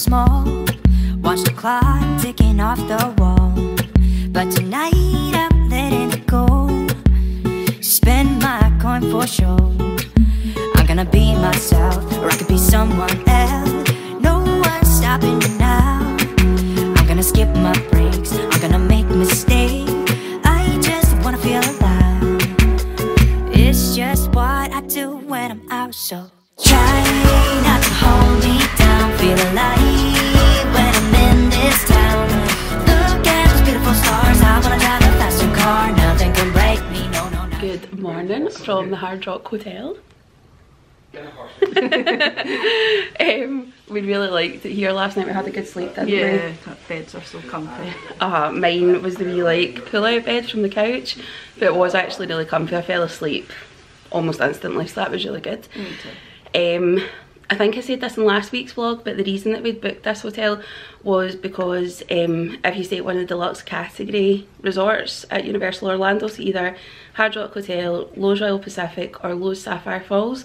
small. Watch the clock ticking off the wall. But tonight I'm letting it go. Spend my coin for sure. I'm gonna be myself, or I could be someone else. No one's stopping me now. I'm gonna skip my breaks, I'm gonna make mistakes. I just wanna feel alive. It's just what I do when I'm out, so try not to hold me down. Feel alive when I'm in this town. Look at those beautiful stars. I wanna drive a faster car. Nothing can break me, no, no, no. Good morning from the Hard Rock Hotel. We really liked it here last night. We had a good sleep, didn't we? Yeah, beds are so comfy. Mine was the wee like pull-out bed from the couch, but it was actually really comfy. I fell asleep almost instantly, so that was really good. Me too. I think I said this in last week's vlog, but the reason that we'd booked this hotel was because if you stay at one of the deluxe category resorts at Universal Orlando, so either Hard Rock Hotel, Lowe's Royal Pacific or Lowe's Sapphire Falls,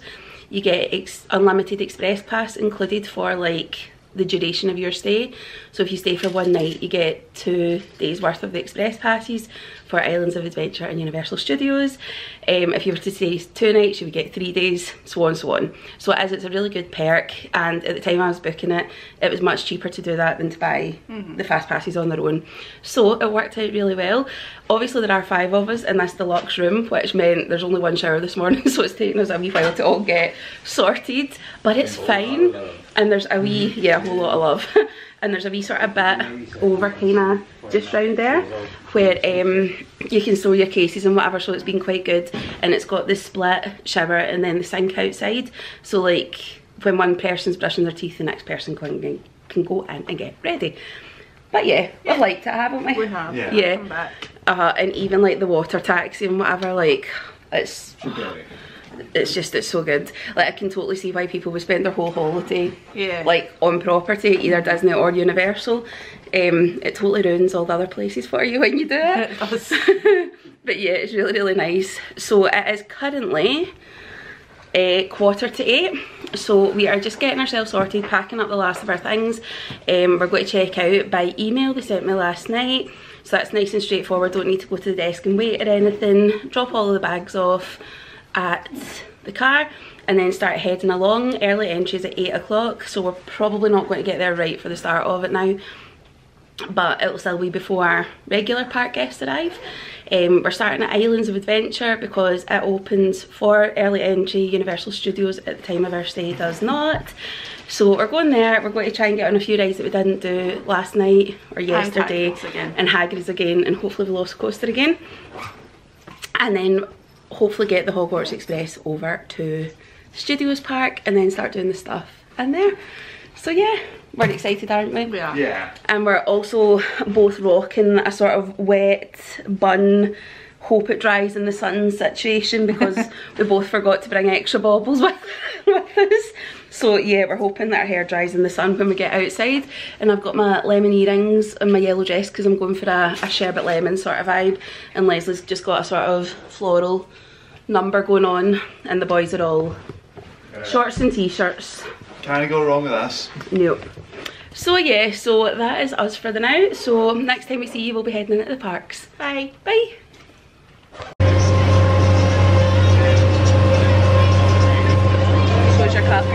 you get unlimited express pass included for like the duration of your stay. So if you stay for one night, you get 2 days worth of the express passes for Islands of Adventure and Universal Studios. If you were to stay 2 nights, you would get 3 days, so on, so on. So it's a really good perk, and at the time I was booking it, it was much cheaper to do that than to buy the fast passes on their own. So it worked out really well. Obviously there are 5 of us in this deluxe room, which meant there's only 1 shower this morning, so it's taken us a wee while to all get sorted, but it's fine. And there's a wee, yeah, a whole lot of love. And there's a wee sort of bit over kind of just round there where you can store your cases and whatever, so it's been quite good. And it's got the split shower and then the sink outside, so like when one person's brushing their teeth, the next person can go in and get ready. But yeah, we've liked it, haven't we? We have. Yeah. Come back. And even like the water taxi and whatever, like it's it's so good. Like I can totally see why people would spend their whole holiday like on property, either Disney or Universal. It totally ruins all the other places for you when you do it. It does. But yeah, it's really, really nice. So it is currently 7:45, so we are just getting ourselves sorted, packing up the last of our things. We're going to check out by email. They sent me last night, so that's nice and straightforward. Don't need to go to the desk and wait or anything. Drop all of the bags off at the car and then start heading along. Early entries at 8 o'clock, so we're probably not going to get there right for the start of it now, but it'll still be before regular park guests arrive. We're starting at Islands of Adventure because it opens for early entry. Universal Studios at the time of our stay does not. So we're going there. We're going to try and get on a few rides that we didn't do last night or yesterday, and Hagrid's again, and hopefully Velocicoaster again, and then hopefully get the Hogwarts Express over to Studios Park and then start doing the stuff in there. So yeah, we're excited, aren't we? We are. Yeah. And we're also both rocking a sort of wet bun, hope it dries in the sun situation because we both forgot to bring extra baubles with us. So yeah, we're hoping that our hair dries in the sun when we get outside. And I've got my lemon earrings and my yellow dress because I'm going for a sherbet lemon sort of vibe. And Leslie's just got a sort of floral number going on, and the boys are all shorts and t-shirts. Can't go wrong with us. Nope. So yeah, so that is us for the now. So next time we see you, we'll be heading into the parks. Bye. Bye. Where's your cup?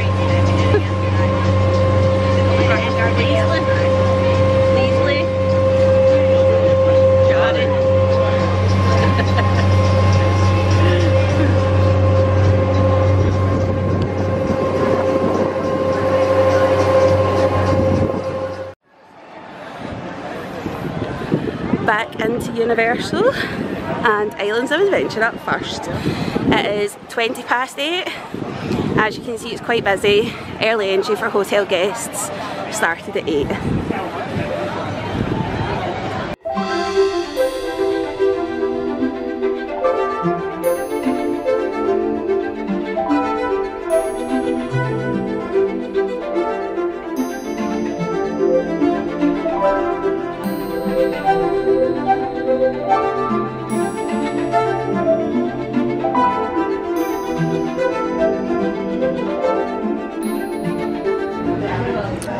Easily. Got it. Back into Universal and Islands of Adventure up first. It is 8:20. As you can see, it's quite busy. Early entry for hotel guests started at 8.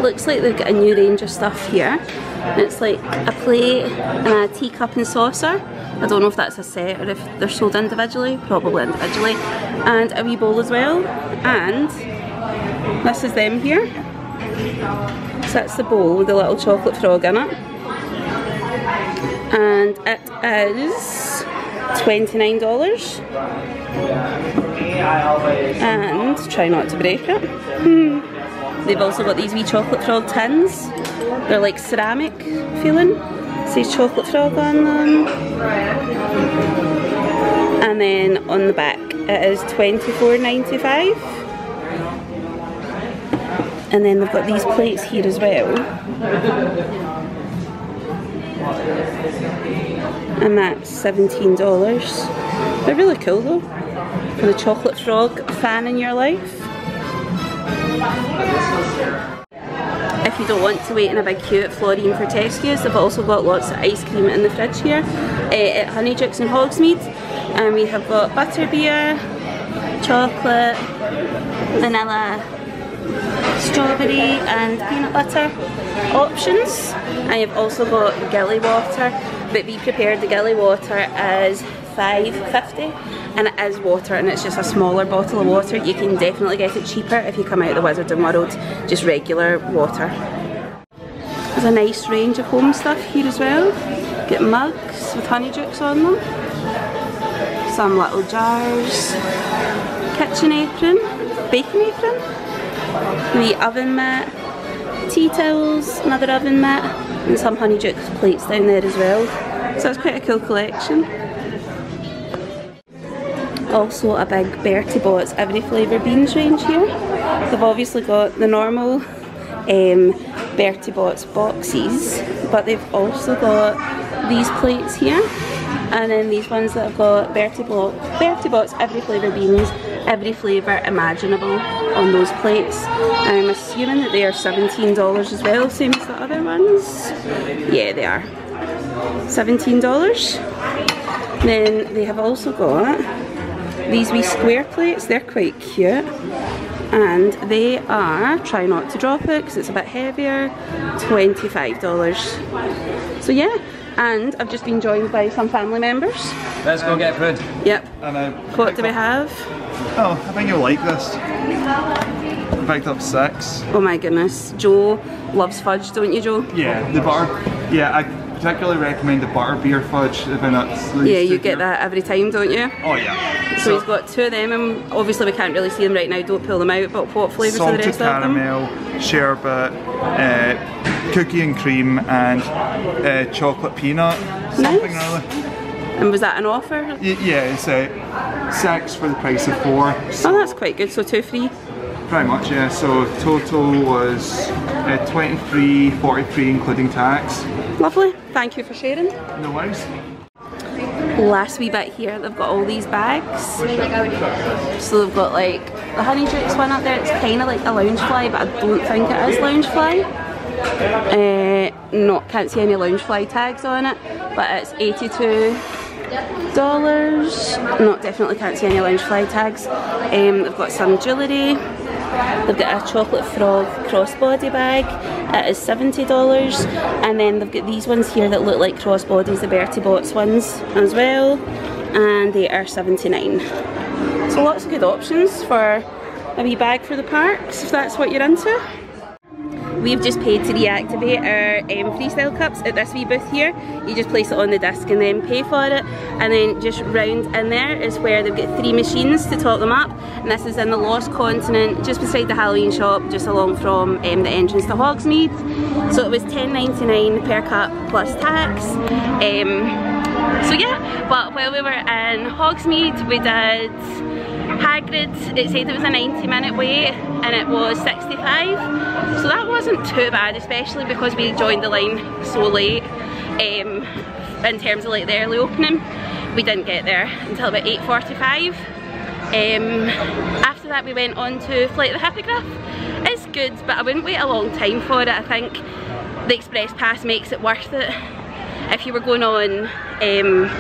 looks like they've got a new range of stuff here. And it's like a plate and a teacup and saucer. I don't know if that's a set or if they're sold individually, probably individually. And a wee bowl as well. And this is them here. So that's the bowl with the little chocolate frog in it. And it is $29. And try not to break it. They've also got these wee chocolate frog tins. They're like ceramic feeling. It says chocolate frog on them. And then on the back it is $24.95. And then they've got these plates here as well. And that's $17. They're really cool though. For the chocolate frog fan in your life. If you don't want to wait in a big queue at Florine for Tesco's, they've also got lots of ice cream in the fridge here at Honeydukes and Hogsmeade. And we have got butterbeer, chocolate, vanilla, strawberry and peanut butter options. And you've also got gilly water, but be prepared, the gilly water is $5.50 and it is water and it's just a smaller bottle of water. You can definitely get it cheaper if you come out of the Wizarding World, just regular water. There's a nice range of home stuff here as well. Get mugs with Honeydukes on them, some little jars, kitchen apron, baking apron, the oven mat, tea towels, another oven mat, and some Honeydukes plates down there as well. So that's quite a cool collection. Also a big Bertie Bott's every flavour beans range here. They've obviously got the normal Bertie Bott's boxes, but they've also got these plates here, and then these ones that have got Bertie Bott's every flavour beans, every flavour imaginable on those plates. And I'm assuming that they are $17 as well, same as the other ones. Yeah, they are. $17. Then they have also got these wee square plates. They're quite cute. And they are, try not to drop it because it's a bit heavier, $25. So yeah, and I've just been joined by some family members. Let's go get food. Yep. And what do we have? Oh, I think you'll like this. I picked up 6. Oh my goodness, Joe loves fudge, don't you, Joe? Yeah, the butter. Yeah, I particularly recommend the butterbeer fudge. Yeah, you get that every time, don't you? Oh yeah. So he's got 2 of them, and obviously we can't really see them right now, don't pull them out, but what flavours are the rest of them? Salted caramel, sherbet, cookie and cream, and chocolate peanut. Something Nice. really. And was that an offer? Yeah, it's 6 for the price of 4. So Oh, that's quite good, so 2 free. pretty much, yeah. So total was $23.43 including tax. Lovely, thank you for sharing. No worries. Last wee bit here, they've got all these bags. So they've got like the Honeydukes one up there, it's kind of like a Loungefly, but I don't think it is Loungefly. No, can't see any Loungefly tags on it, but it's $82. No, definitely can't see any Loungefly tags. They've got some jewellery. They've got a chocolate frog crossbody bag. It is $70, and then they've got these ones here that look like crossbodies, the Bertie Bott's ones as well, and they are $79. So lots of good options for a wee bag for the parks if that's what you're into. We've just paid to deactivate our freestyle cups at this wee booth here. You just place it on the disc and then pay for it. And then just round in there is where they've got 3 machines to top them up. And this is in the Lost Continent, just beside the Halloween shop, just along from the entrance to Hogsmeade. So it was $10.99 per cup plus tax. So yeah, but while we were in Hogsmeade, we did Hagrid's. It said it was a 90-minute wait and it was 65, so that wasn't too bad, especially because we joined the line so late. In terms of like the early opening, we didn't get there until about 8:45. After that we went on to Flight of the Hippogriff. It's good, but I wouldn't wait a long time for it. I think the express pass makes it worth it. If you were going on and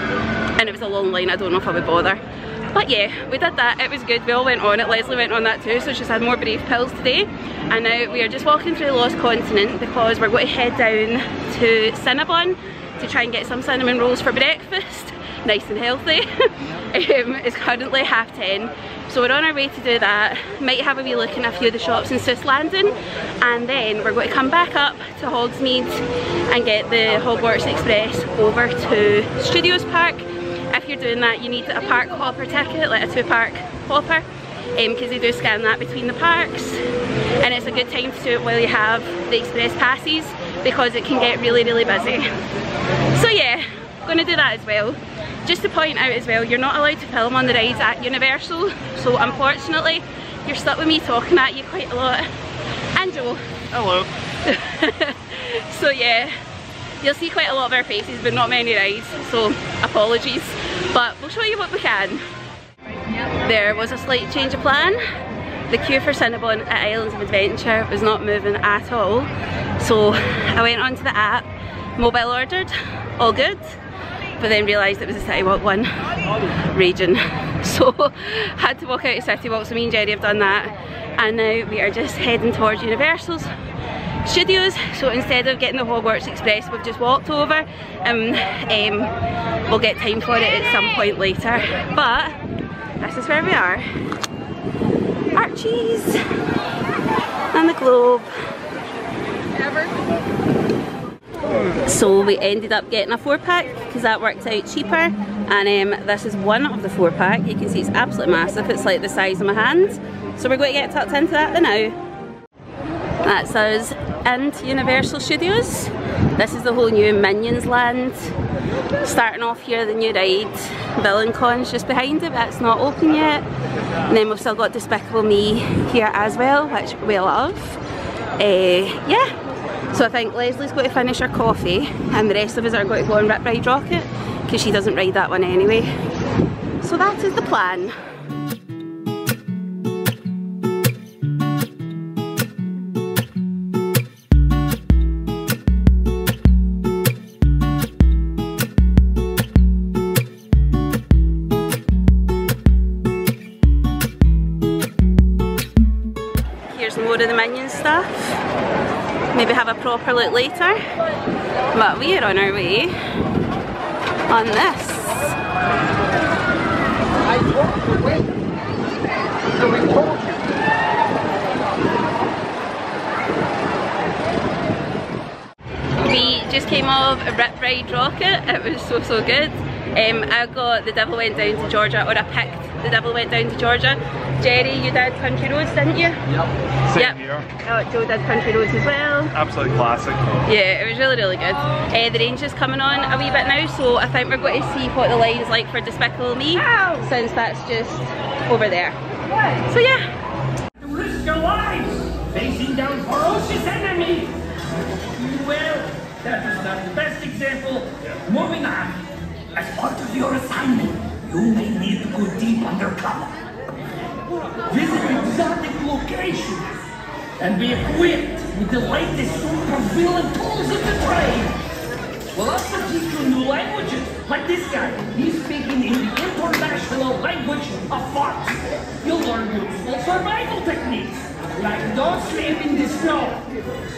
it was a long line, I don't know if I would bother. But yeah, we did that, it was good, we all went on it, Leslie went on that too, so she's had more brave pills today. And now we are just walking through the Lost Continent because we're going to head down to Cinnabon to try and get some cinnamon rolls for breakfast, nice and healthy. It's currently 10:30, so we're on our way to do that. Might have a wee look in a few of the shops in Seuss Landing, and then we're going to come back up to Hogsmeade and get the Hogwarts Express over to Studios Park. If you're doing that, you need a park hopper ticket, like a 2-park hopper, because they do scan that between the parks, and it's a good time to do it while you have the express passes because it can get really busy. So yeah, going to do that as well. Just to point out as well, you're not allowed to film on the rides at Universal, so unfortunately you're stuck with me talking at you quite a lot. And Joe. Hello. So yeah, you'll see quite a lot of our faces but not many rides, so apologies, but we'll show you what we can. There was a slight change of plan. The queue for Cinnabon at Islands of Adventure was not moving at all, so I went onto the app, mobile ordered, all good, but then realised it was a City Walk one, raging, so had to walk out of City Walk, so me and Jerry have done that, and now we are just heading towards Universal's Studios. So instead of getting the Hogwarts Express, we've just walked over, and we'll get time for it at some point later, but this is where we are. Archie's and the Globe. So we ended up getting a 4-pack because that worked out cheaper, and this is one of the 4-pack. You can see it's absolutely massive, it's like the size of my hand, so we're going to get tucked into that now. That's us into Universal Studios. This is the whole new Minions land. Starting off here, the new ride, Villaincon's just behind it, but it's not open yet. And then we've still got Despicable Me here as well, which we love. Yeah, so I think Leslie's going to finish her coffee and the rest of us are going to go and Rip Ride Rocket because she doesn't ride that one anyway. So that is the plan. More of the Minions stuff, maybe have a proper look later, but we are on our way on this. We just came off a Rip Ride Rocket, it was so good. I got The Devil Went Down to Georgia, or I picked The Devil Went Down to Georgia. Jerry, you did Country Roads, didn't you? Yep. Same here. Oh, Joe did Country Roads as well. Absolute classic. Yeah, it was really good. The range is coming on a wee bit now, so I think we're going to see what the line's like for Despicable Me, since that's just over there. So yeah. Risk your lives facing down ferocious enemies. Well, that is not the best example. Moving on. As part of your assignment, you may need to go deep undercover. Visit exotic locations and be equipped with the latest super-villain tools of the trade. We'll also teach you new languages, like this guy. He's speaking in the international language of Fox. You'll learn useful survival techniques, like don't sleep in the snow.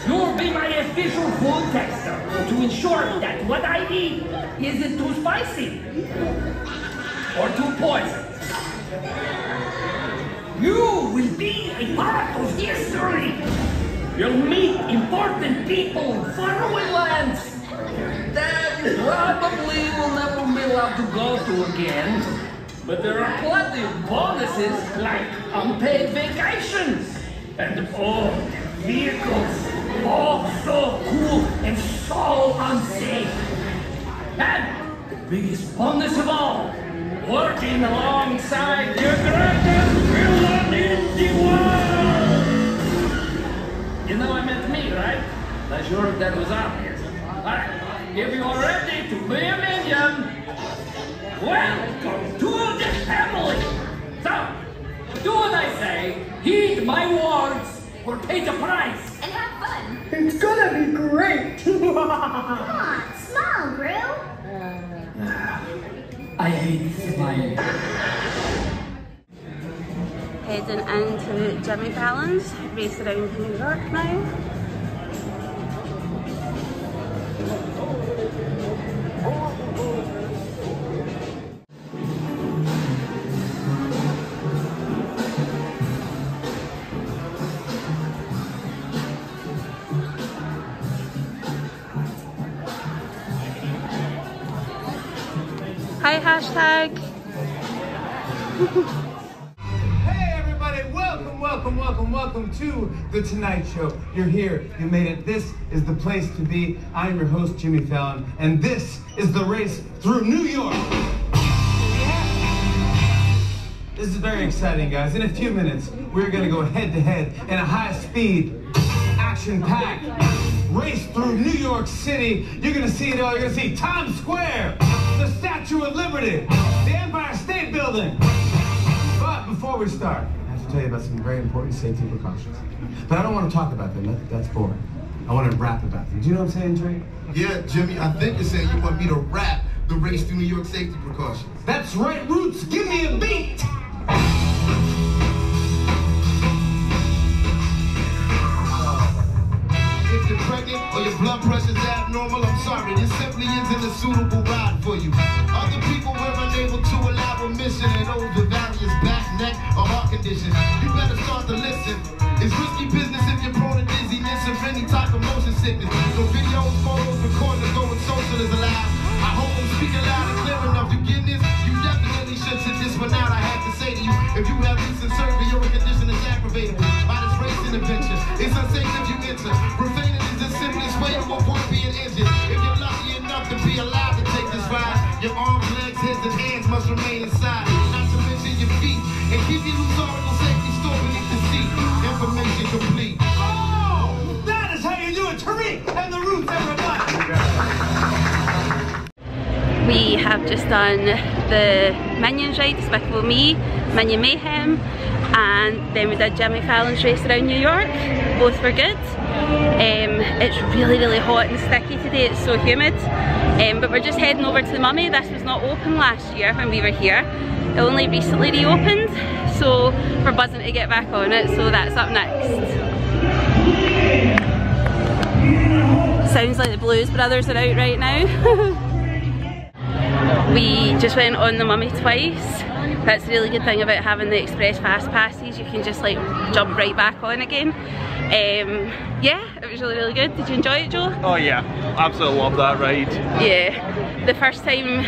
You'll be my official food tester to ensure that what I eat isn't too spicy or too poison. You will be a part of history. You'll meet important people in faraway lands that you probably will never be allowed to go to again. But there are plenty of bonuses like unpaid vacations and vehicles. Oh, so cool and so unsafe. And the biggest bonus of all, working alongside your greatest villain in the world! You know I meant me, right? Not sure if that was obvious. Alright, if you're ready to be a minion, welcome to the family! So, do what I say, heed my words, or pay the price! And have fun! It's gonna be great! Come on, smile, Gru! I hate smiling. heading into Jimmy Fallon's race around New York now. Hi, hashtag. Hey everybody, welcome to The Tonight Show. You're here, you made it. This is the place to be. I'm your host, Jimmy Fallon, and this is the race through New York. This is very exciting, guys. In a few minutes, we're gonna go head to head in a high-speed, action-packed race through New York City. You're gonna see it all. You're gonna see Times Square, the Statue of Liberty, the Empire State Building. But before we start, I have to tell you about some very important safety precautions. But I don't want to talk about them. That's boring. I want to rap about them. Do you know what I'm saying, Trey? Yeah, Jimmy, I think you're saying you want me to rap the race through New York safety precautions. That's right, Roots. Give me a beat. If you're pregnant or your blood pressure's abnormal, I'm sorry, this simply isn't a suitable ride for you. Other people were unable to allow remission and those with various back, neck, or heart conditions. You better start to listen. It's risky business if you're prone to dizziness or any type of motion sickness. No videos, photos, recording, or going social is allowed. I hope I'm speaking loud and clear enough. You getting this? You definitely should sit this one out. I have to say to you, if you have recent surgery or a condition that's aggravated by this race intervention, it's unsafe if you enter. Profaning is the simplest way to avoid being injured. If you're lucky enough to be alive to take this ride, your arms, legs, heads, and hands must remain inside. Not to mention your feet. And keep your loose article safety stored beneath the seat. Information complete. Oh, that is how you do it. Tariq and the Roots, everybody. We have just done the Minions ride, Despicable Me, Minion Mayhem, and then we did Jimmy Fallon's race around New York. Both were good. It's really hot and sticky today, it's so humid. But we're just heading over to the Mummy. This was not open last year when we were here. It only recently reopened, so we're buzzing to get back on it, so that's up next. Sounds like the Blues Brothers are out right now. We just went on the Mummy twice. That's the really good thing about having the express fast passes, you can just like jump right back on again. Yeah, it was really good. Did you enjoy it, Joe? Oh yeah, absolutely love that ride. Yeah, the first time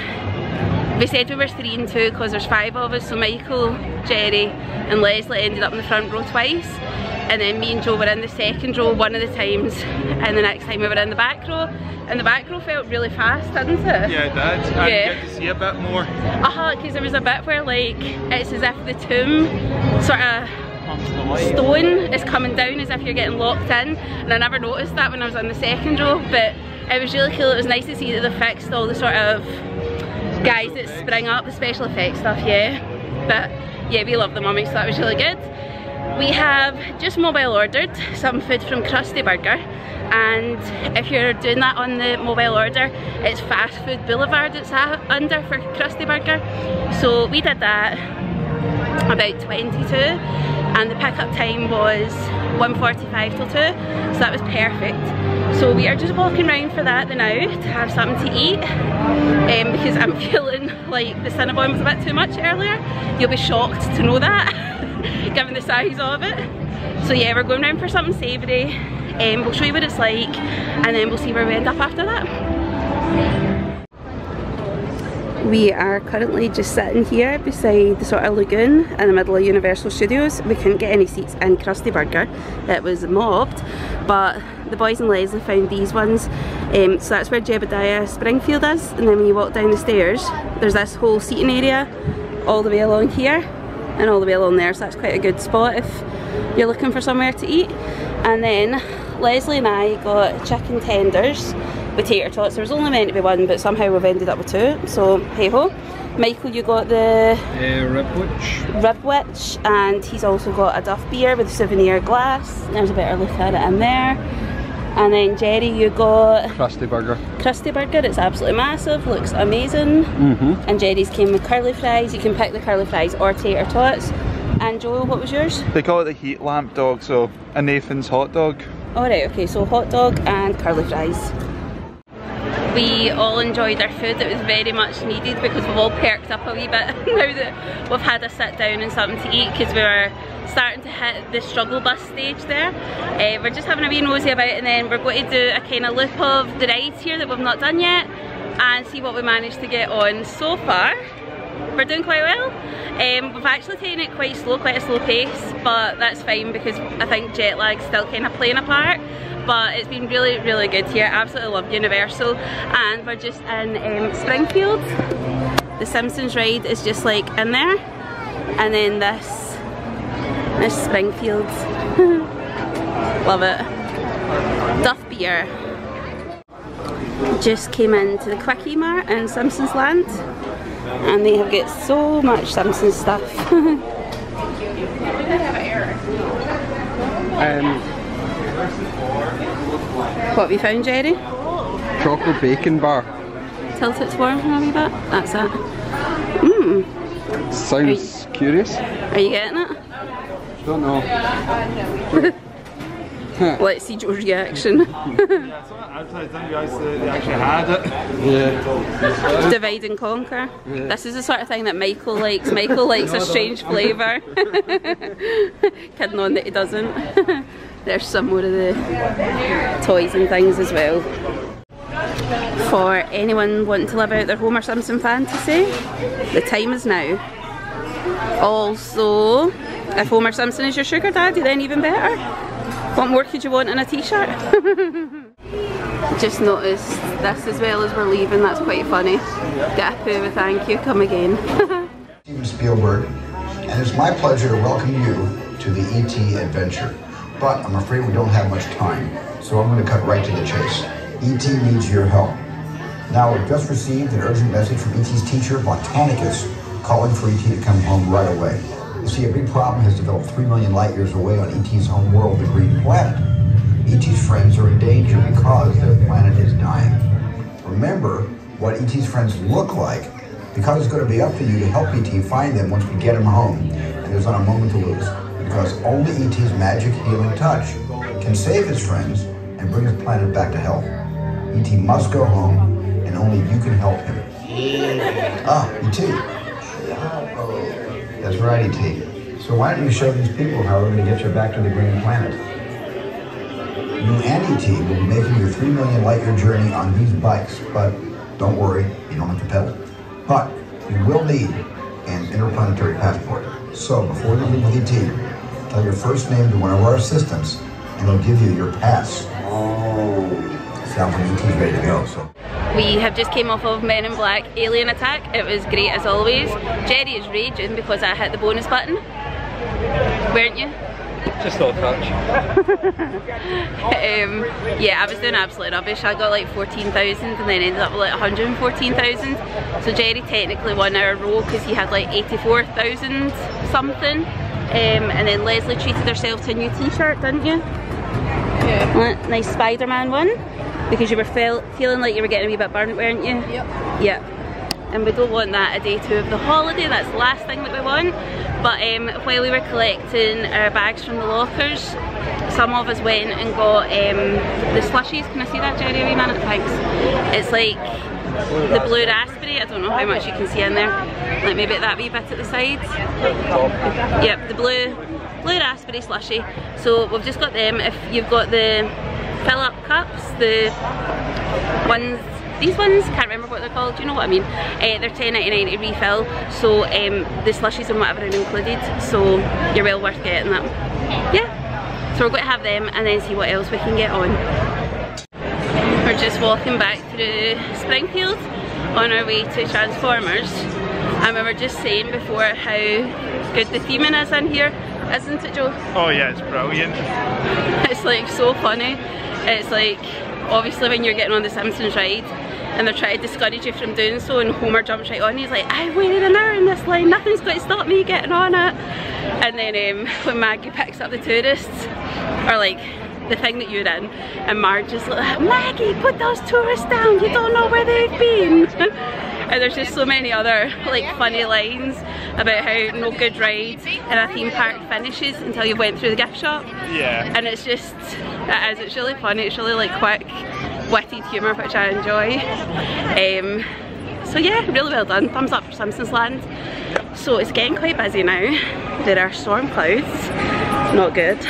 we said we were 3 and 2 because there's 5 of us, so Michael, Jerry and Leslie ended up in the front row twice, and then me and Joe were in the second row one of the times, and the next time we were in the back row, and the back row felt really fast, didn't it? Yeah, it did. I get to see a bit more. Because there was a bit where like it's as if the tomb sort of stone is coming down as if you're getting locked in, and I never noticed that when I was in the second row, but it was really cool. It was nice to see that they fixed all the sort of guys that spring up, the special effects stuff, yeah. But yeah, we love the Mummy, so that was really good. We have just mobile ordered some food from Krusty Burger, and if you're doing that on the mobile order, it's Fast Food Boulevard it's under for Krusty Burger. So we did that about 22, and the pickup time was 1:45 till 2, so that was perfect. So we are just walking around for that now to have something to eat, because I'm feeling like the Cinnabon was a bit too much earlier. You'll be shocked to know that, given the size of it. So yeah, we're going around for something savoury. We'll show you what it's like, and then we'll see where we end up after that. We are currently just sitting here beside the sort of lagoon in the middle of Universal Studios. We couldn't get any seats in Krusty Burger, it was mobbed, but the boys and Leslie found these ones. So that's where Jebediah Springfield is, and then when you walk down the stairs there's this whole seating area all the way along here and all the way along there, so that's quite a good spot if you're looking for somewhere to eat. And then Leslie and I got chicken tenders with tater tots. There was only meant to be one, but somehow we've ended up with 2, so hey ho. Michael, you got the Ribwich, and he's also got a Duff beer with a souvenir glass. There's a better look at it in there. And then Jerry, you got Krusty Burger. Krusty Burger, it's absolutely massive, looks amazing. And Jerry's came with curly fries. You can pick the curly fries or tater tots. And Joel, what was yours? They call it the heat lamp dog, so a Nathan's hot dog. Alright, okay, so hot dog and curly fries. We all enjoyed our food. It was very much needed because we've all perked up a wee bit now that we've had a sit down and something to eat, because we were starting to hit the struggle bus stage there. We're just having a wee nosy about, and then we're going to do a kind of loop of the rides here that we've not done yet and see what we managed to get on. So far we're doing quite well. We've actually taken it quite slow, quite a slow pace, but that's fine because I think jet lag's still kind of playing a part. But it's been really, really good here. Absolutely love Universal. And we're just in Springfield. The Simpsons ride is just like in there. And then this Springfield. Love it. Duff beer. Just came into the Quickie Mart in Simpsons Land. And they have got so much Simpsons stuff. What have you found, Jerry? Chocolate bacon bar. Tilt it towards me a wee bit. That's it. Mmm. Sounds curious. Are you getting it? Don't know. Let's see Joe's reaction. I didn't realise they actually had it. Yeah. Divide and conquer. Yeah. This is the sort of thing that Michael likes. Michael likes a strange flavour. Kidding on that he doesn't. There's some more of the toys and things as well. For anyone wanting to live out their Homer Simpson fantasy, the time is now. Also, if Homer Simpson is your sugar daddy, then even better. What more could you want in a t-shirt? Just noticed this as well as we're leaving, that's quite funny. Get a poo with thank you, come again. Steven Spielberg, and it's my pleasure to welcome you to the E.T. adventure. But I'm afraid we don't have much time, so I'm going to cut right to the chase. E.T. needs your help. Now, we've just received an urgent message from E.T.'s teacher, Botanicus, calling for E.T. to come home right away. You see, a big problem has developed 3 million light years away on E.T.'s home world, the Green Planet. E.T.'s friends are in danger because their planet is dying. Remember what E.T.'s friends look like, because it's going to be up to you to help E.T. find them once we get him home. And there's not a moment to lose, because only E.T.'s magic healing touch can save his friends and bring his planet back to health. E.T. must go home, and only you can help him. Ah, E.T. That's right, E.T. So why don't you show these people how we're going to get you back to the Green Planet? You and E.T. will be making your 3 million light year journey on these bikes, but don't worry, you don't have to pedal. But you will need an interplanetary passport. So before you leave with E.T., tell your first name to one of our assistants, and they'll give you your pass. Oh, sounds like E.T.'s ready to go. So. We have just came off of Men in Black Alien Attack. It was great as always. Jerry is raging because I hit the bonus button. Weren't you? Just a touch. Yeah, I was doing absolutely rubbish. I got like 14,000 and then ended up with like 114,000. So Jerry technically won our row because he had like 84,000 something. And then Leslie treated herself to a new t-shirt, didn't you? Yeah. Nice Spider-Man one. Because you were feeling like you were getting a wee bit burnt, weren't you? Yep. Yep. And we don't want that a day 2 of the holiday, that's the last thing that we want. But while we were collecting our bags from the lockers, some of us went and got the slushies. Can I see that, Jerry, a wee minute? Thanks. It's like the blue raspberry, I don't know how much you can see in there. Like maybe that wee bit at the sides. Yep, the blue raspberry slushie. So we've just got them. If you've got the fill-up cups, the ones, these ones, can't remember what they're called, do you know what I mean? They're $10.99 to refill, so the slushies and whatever are included, so you're well worth getting them. Yeah, so we're going to have them and then see what else we can get on. We're just walking back through Springfield on our way to Transformers, and we were just saying before how good the theming is in here, isn't it, Joe? Oh yeah, it's brilliant. It's like so funny. It's like, obviously when you're getting on the Simpsons ride and they're trying to discourage you from doing so, and Homer jumps right on, he's like, I waited an hour in this line, nothing's going to stop me getting on it. And then when Maggie picks up the tourists, or like the thing that you're in, and Marge is like, Maggie, put those tourists down, you don't know where they've been. And there's just so many other like funny lines about how no good ride in a theme park finishes until you've went through the gift shop. Yeah. And it's just, it's really funny, it's really like quick, witty humour which I enjoy. So yeah, really well done, thumbs up for Simpsons Land. So it's getting quite busy now, there are storm clouds, not good.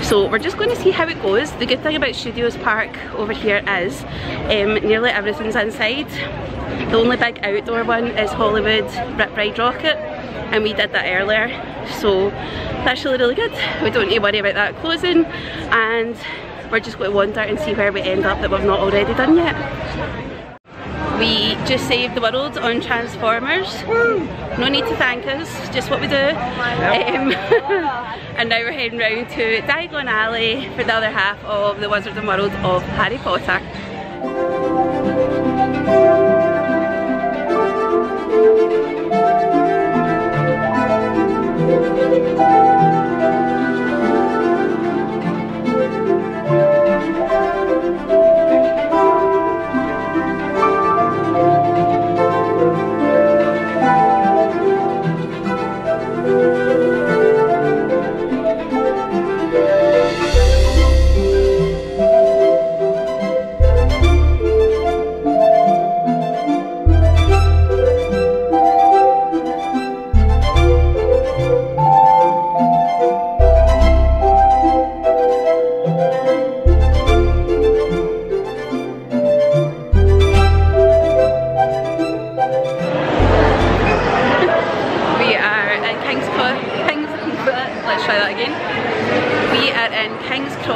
So we're just going to see how it goes. The good thing about Studios Park over here is nearly everything's inside. The only big outdoor one is Hollywood Rip Ride Rocket, and we did that earlier, so that's really good. We don't need to worry about that closing, and we're just going to wander and see where we end up that we've not already done yet. We just saved the world on Transformers. No need to thank us, just what we do. And now we're heading round to Diagon Alley for the other half of the Wizarding World of Harry Potter.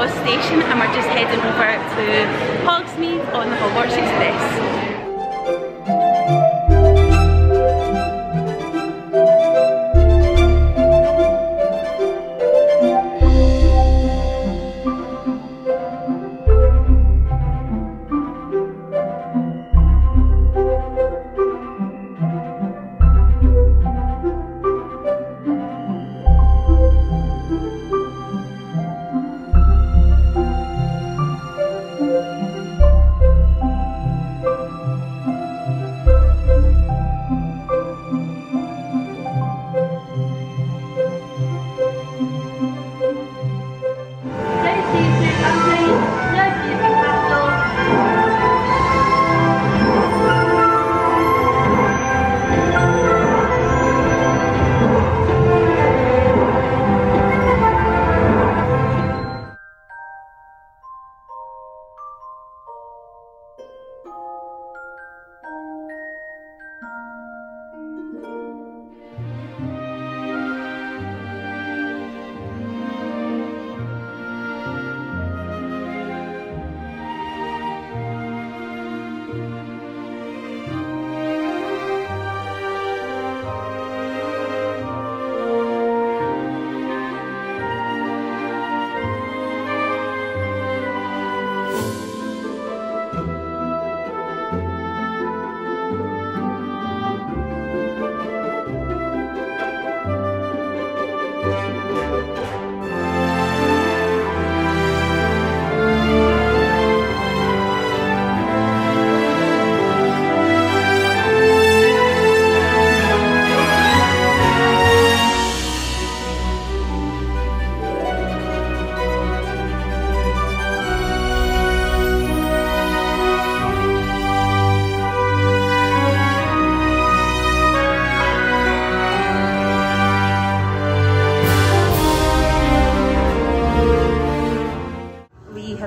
Station, and we're just heading over to Hogsmeade on the Hogwarts Express.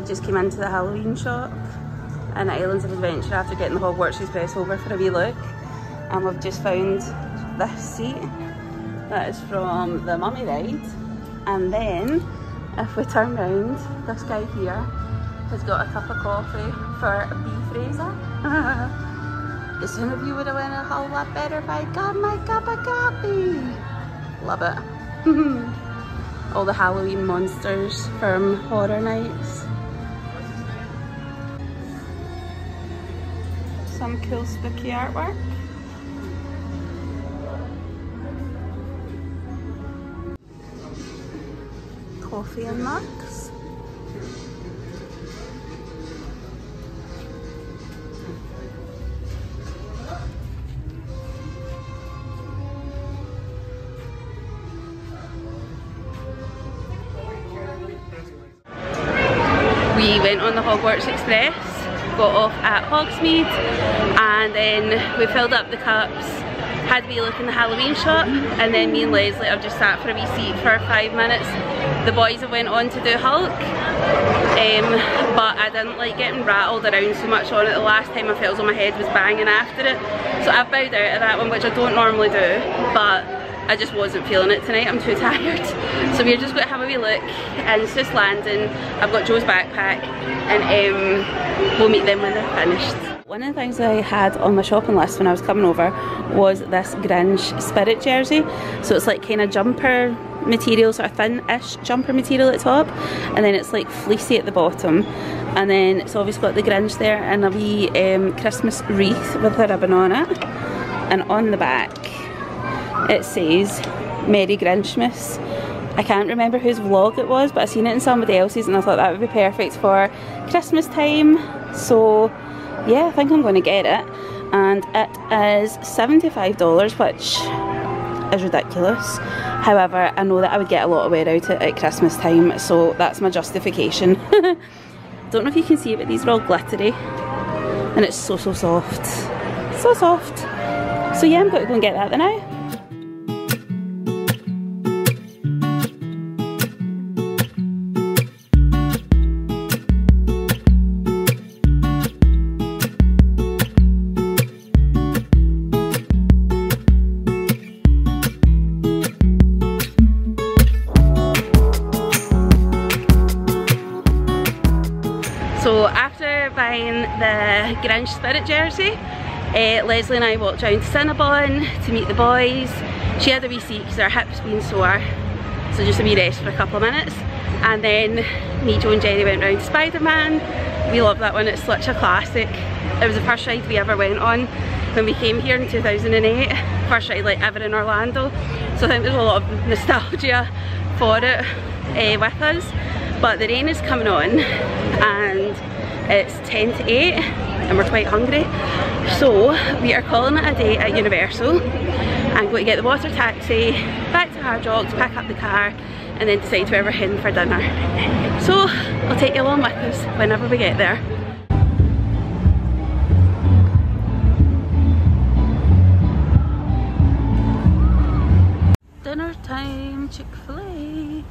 Just came into the Halloween shop in Islands of Adventure after getting the Hogwarts Express over for a wee look, and we've just found this seat that is from the Mummy ride, and then if we turn round, this guy here has got a cup of coffee for B. Fraser. Some of you would have went a whole lot better if I got my cup of coffee. Love it. All the Halloween monsters from Horror Nights. Some cool spooky artwork. Coffee and mugs. the Hogwarts Express, got off at Hogsmeade, and then we filled up the cups, had to be looking in the Halloween shop, and then me and Leslie have just sat for a wee seat for 5 minutes. The boys have went on to do Hulk, but I didn't like getting rattled around so much on it. The last time I felt as though my head was banging after it, so I've bowed out of that one, which I don't normally do, but I just wasn't feeling it tonight. I'm too tired. So we're just going to have a wee look in Seuss Landing. I've got Joe's backpack, and we'll meet them when they're finished. One of the things I had on my shopping list when I was coming over was this Grinch spirit jersey. So it's like kind of jumper material, sort of thin-ish jumper material at the top, and then it's like fleecy at the bottom, and then it's obviously got the Grinch there and a wee Christmas wreath with a ribbon on it, and on the back it says Merry Grinchmas. I can't remember whose vlog it was, but I seen it in somebody else's and I thought that would be perfect for Christmas time. So yeah, I think I'm going to get it, and it is $75, which is ridiculous. However, I know that I would get a lot of wear out at Christmas time, so that's my justification. Don't know if you can see it, but these are all glittery, and it's so soft. So soft. So yeah, I'm going to go and get that now. So after buying the Grinch spirit jersey, Leslie and I walked down to Cinnabon to meet the boys. She had a wee seat because her hip's been sore, so just a wee rest for a couple of minutes. And then me, Joe and Jenny went round to Spider-Man. We love that one, it's such a classic. It was the first ride we ever went on when we came here in 2008. First ride like ever in Orlando. So I think there's a lot of nostalgia for it with us. But the rain is coming on and it's 10 to 8 and we're quite hungry. So we are calling it a day at Universal. I'm going to get the water taxi back to Hard Rock to pack up the car and then decide where we're heading for dinner. So I'll take you along with us whenever we get there. Dinner time, Chick-fil-A.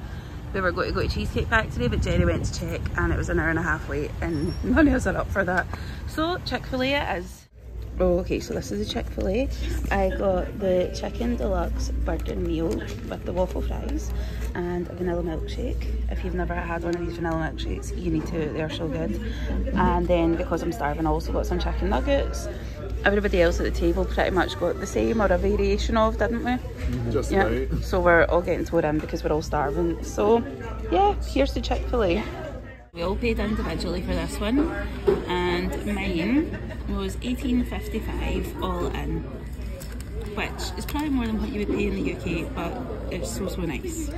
We were going to go to Cheesecake Factory, but Jerry went to check and it was an hour and a half wait and none of us are up for that. So Chick-fil-A it is. Oh, okay, so this is the Chick-fil-A. I got the chicken deluxe burger meal with the waffle fries and a vanilla milkshake. If you've never had one of these vanilla milkshakes, you need to, they're so good. And then because I'm starving, I also got some chicken nuggets. Everybody else at the table pretty much got the same or a variation of, didn't we? Just right. So we're all getting towed in because we're all starving. So yeah, here's the Chick-fil-A. We all paid individually for this one, and mine was $18.55 all in, which is probably more than what you would pay in the UK, but it's so nice.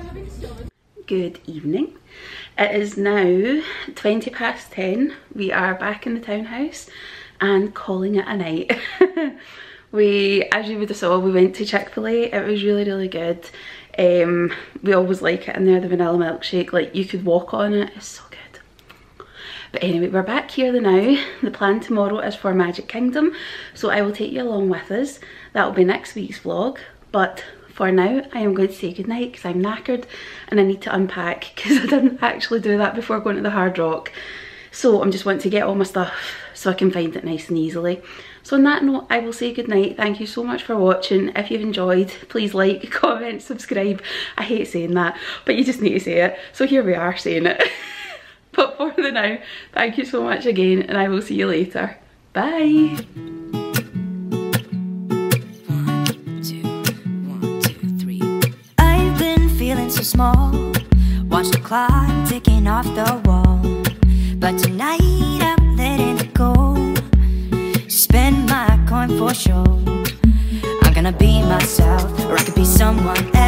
Good evening. It is now 20 past 10. We are back in the townhouse and calling it a night. As you would have saw, we went to Chick-fil-A. It was really good. We always like it in there, the vanilla milkshake, like you could walk on it. It's so good. But anyway, we're back here now. The plan tomorrow is for Magic Kingdom, so I will take you along with us. That will be next week's vlog, but for now I am going to say goodnight because I'm knackered and I need to unpack because I didn't actually do that before going to the Hard Rock. So I'm just wanting to get all my stuff so I can find it nice and easily. So on that note, I will say goodnight. Thank you so much for watching. If you've enjoyed, please like, comment, subscribe. I hate saying that, but you just need to say it. So here we are saying it. But for the now, thank you so much again and I will see you later. Bye. 1, 2, 3. I've been feeling so small. Watch the clock ticking off the wall. But tonight I'm letting it go. Spend my coin for sure. I'm gonna be myself, or I could be someone else.